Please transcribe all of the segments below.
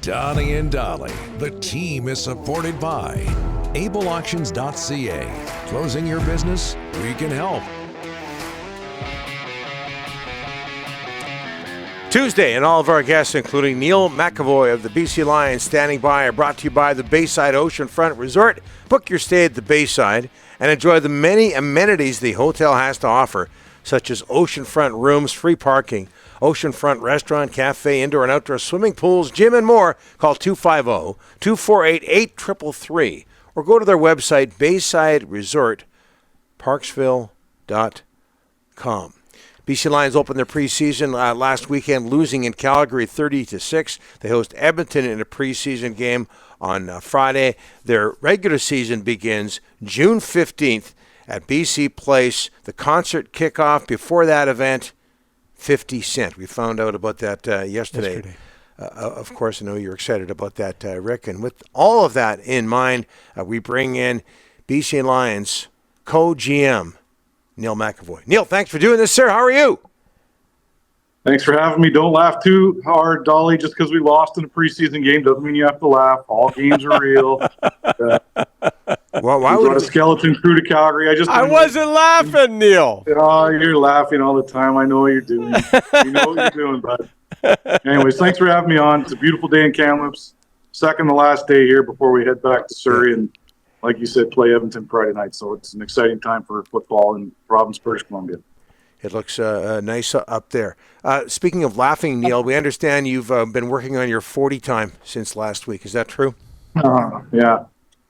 Donnie and Dolly. The team is supported by ableauctions.ca. Closing your business? We can help. Tuesday, and all of our guests, including Neil McEvoy of the BC Lions, standing by, are brought to you by the Bayside Oceanfront Resort. Book your stay at the Bayside and enjoy the many amenities the hotel has to offer, such as oceanfront rooms, free parking, oceanfront restaurant, cafe, indoor and outdoor swimming pools, gym, and more. Call 250-248-8333 or go to their website, BaysideResortParksville.com. BC Lions opened their preseason last weekend, losing in Calgary 30-6. They host Edmonton in a preseason game on Friday. Their regular season begins June 15th at BC Place. The concert kickoff before that event, 50 Cent. We found out about that yesterday. Of course, I know you're excited about that, Rick. And with all of that in mind, we bring in BC Lions Co-GM Neil McEvoy. Neil, thanks for doing this, sir. How are you? Thanks for having me. Don't laugh too hard, Dolly. Just because we lost in a preseason game doesn't mean you have to laugh. All games are real. Well, why we would brought a skeleton crew to Calgary? I wasn't laughing, Neil. Oh, you're laughing all the time. I know what you're doing. You know what you're doing, bud. Anyways, thanks for having me on. It's a beautiful day in Kamloops. Second to last day here before we head back to Surrey and, like you said, play Edmonton Friday night. So it's an exciting time for football in province British Columbia. It looks nice up there. Speaking of laughing, Neil, we understand you've been working on your 40 time since last week. Is that true? Yeah.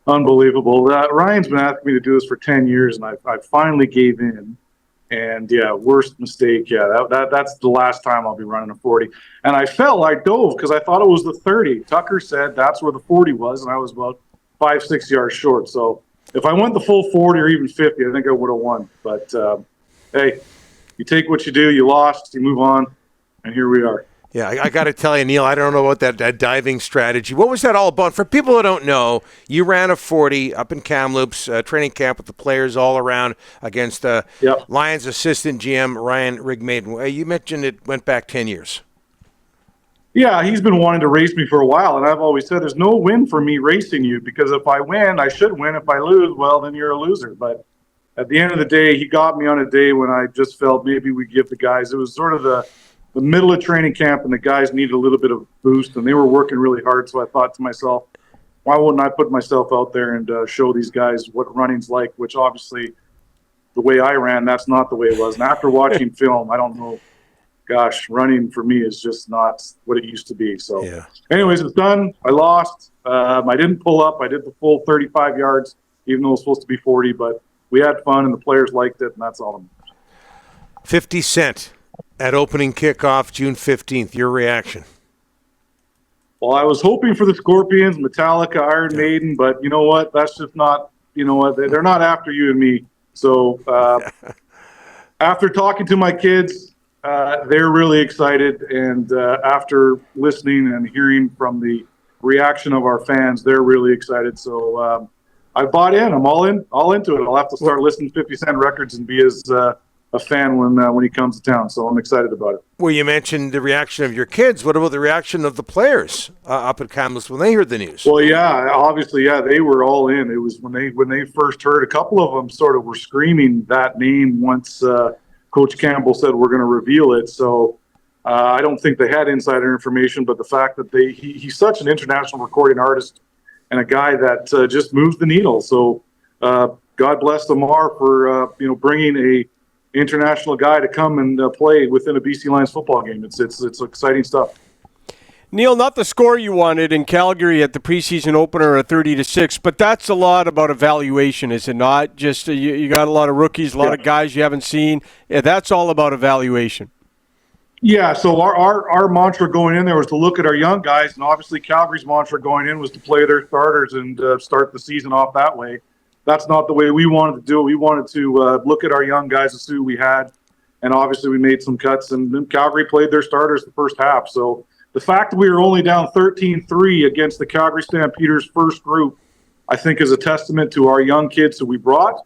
Unbelievable. Ryan's been asking me to do this for 10 years, and I finally gave in. And, yeah, worst mistake. Yeah, that's the last time I'll be running a 40. And I dove because I thought it was the 30. Tucker said that's where the 40 was, and I was about 5-6 yards short. So if I went the full 40 or even 50, I think I would have won. But, hey, you take what you do. You lost. You move on. And here we are. Yeah, I got to tell you, Neil, I don't know about that diving strategy. What was that all about? For people who don't know, you ran a 40 up in Kamloops, training camp with the players all around against Lions assistant GM Ryan Rigmaiden. You mentioned it went back 10 years. Yeah, he's been wanting to race me for a while, and I've always said there's no win for me racing you because if I win, I should win. If I lose, well, then you're a loser. But at the end of the day, he got me on a day when I just felt maybe we give the guys – it was sort of the middle of training camp, and the guys needed a little bit of boost, and they were working really hard. So I thought to myself, why wouldn't I put myself out there and show these guys what running's like, which obviously the way I ran, that's not the way it was. And after watching film, I don't know, gosh, running for me is just not what it used to be. So anyways, it's done. I lost. I didn't pull up. I did the full 35 yards, even though it was supposed to be 40, but we had fun, and the players liked it, and that's all. 50 Cent. At opening kickoff, June 15th, your reaction? Well, I was hoping for the Scorpions, Metallica, Iron Maiden, but you know what? That's just not, you know what? They're not after you and me. So after talking to my kids, they're really excited. And after listening and hearing from the reaction of our fans, they're really excited. So I bought in. I'm all into it. I'll have to start listening to 50 Cent records and be as a fan when he comes to town, so I'm excited about it. Well, you mentioned the reaction of your kids. What about the reaction of the players up at Kamloops when they heard the news? Well, yeah, obviously, they were all in. It was when they first heard. A couple of them sort of were screaming that name once Coach Campbell said we're going to reveal it. So I don't think they had insider information, but the fact that he's such an international recording artist and a guy that just moves the needle. So God bless Lamar for bringing a international guy to come and play within a BC Lions football game. It's exciting stuff. Neil, not the score you wanted in Calgary at the preseason opener at 30-6, but that's a lot about evaluation, is it not? Just you got a lot of rookies, a lot of guys you haven't seen. Yeah, that's all about evaluation. Yeah, so our mantra going in there was to look at our young guys, and obviously Calgary's mantra going in was to play their starters and start the season off that way. That's not the way we wanted to do it. We wanted to look at our young guys and see who we had, and obviously we made some cuts, and then Calgary played their starters the first half. So the fact that we were only down 13-3 against the Calgary Stampeders' first group, I think is a testament to our young kids that we brought.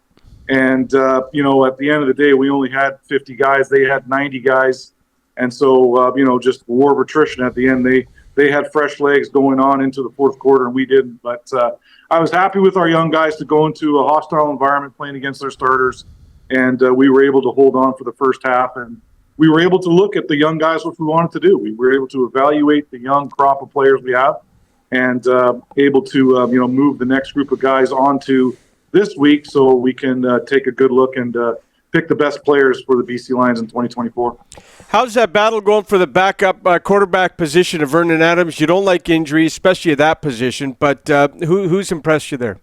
And, at the end of the day, we only had 50 guys. They had 90 guys. And so, just war of attrition at the end. they had fresh legs going on into the fourth quarter, and we didn't. But I was happy with our young guys to go into a hostile environment playing against their starters, and we were able to hold on for the first half, and we were able to look at the young guys what we wanted to do. We were able to evaluate the young crop of players we have, and able to move the next group of guys onto this week so we can take a good look and pick the best players for the BC Lions in 2024. How's that battle going for the backup quarterback position of Vernon Adams? You don't like injuries, especially at that position, but who's impressed you there?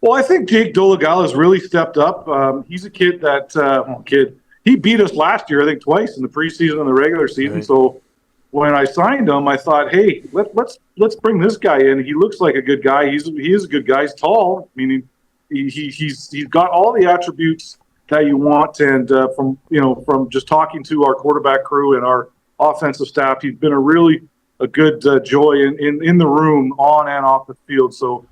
Well, I think Jake Dolegala has really stepped up. He's a kid that he beat us last year, I think twice in the preseason and the regular season. Right. So when I signed him, I thought, hey, let's bring this guy in. He looks like a good guy. He is a good guy. He's tall, meaning he's got all the attributes that you want. And from just talking to our quarterback crew and our offensive staff, he's been a good joy in the room, on and off the field. So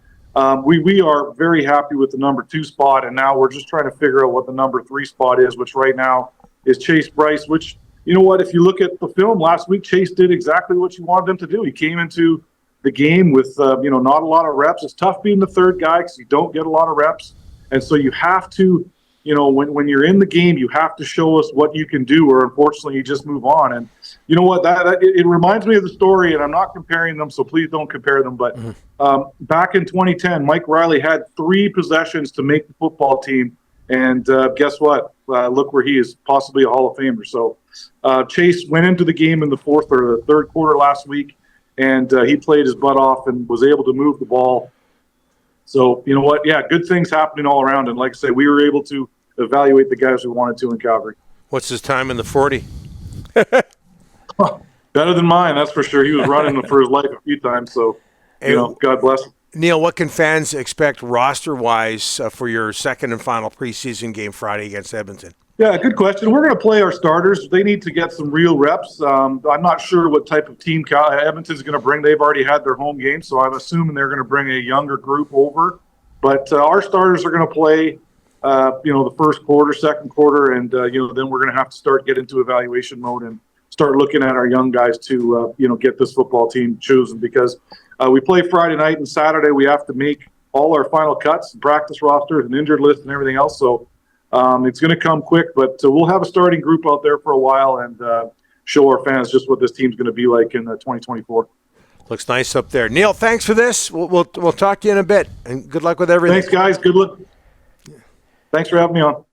we are very happy with the number 2 spot, and now we're just trying to figure out what the number 3 spot is, which right now is Chase Bryce, which, you know what, if you look at the film last week, Chase did exactly what you wanted him to do. He came into the game with, not a lot of reps. It's tough being the third guy because you don't get a lot of reps. And so you have to, when you're in the game, you have to show us what you can do, or unfortunately you just move on. And you know what, it reminds me of the story, and I'm not comparing them, so please don't compare them. But back in 2010, Mike Riley had 3 possessions to make the football team. And guess what? Look where he is, possibly a Hall of Famer. So Chase went into the game in the fourth or the third quarter last week, and he played his butt off and was able to move the ball. So, you know what? Yeah, good things happening all around. And like I say, we were able to evaluate the guys we wanted to in Calgary. What's his time in the 40? Better than mine, that's for sure. He was running for his life a few times. So, God bless him. Neil, what can fans expect roster-wise for your second and final preseason game Friday against Edmonton? Yeah, good question. We're going to play our starters. They need to get some real reps. I'm not sure what type of team Edmonton's going to bring. They've already had their home game, so I'm assuming they're going to bring a younger group over. But our starters are going to play, the first quarter, second quarter, and then we're going to have to start getting into evaluation mode and start looking at our young guys to get this football team chosen, because we play Friday night, and Saturday we have to make all our final cuts and practice rosters and injured list and everything else. So it's going to come quick, but we'll have a starting group out there for a while and show our fans just what this team's going to be like in 2024. Looks nice up there. Neil, thanks for this. We'll talk to you in a bit, and good luck with everything. Thanks, guys. Good luck. Thanks for having me on.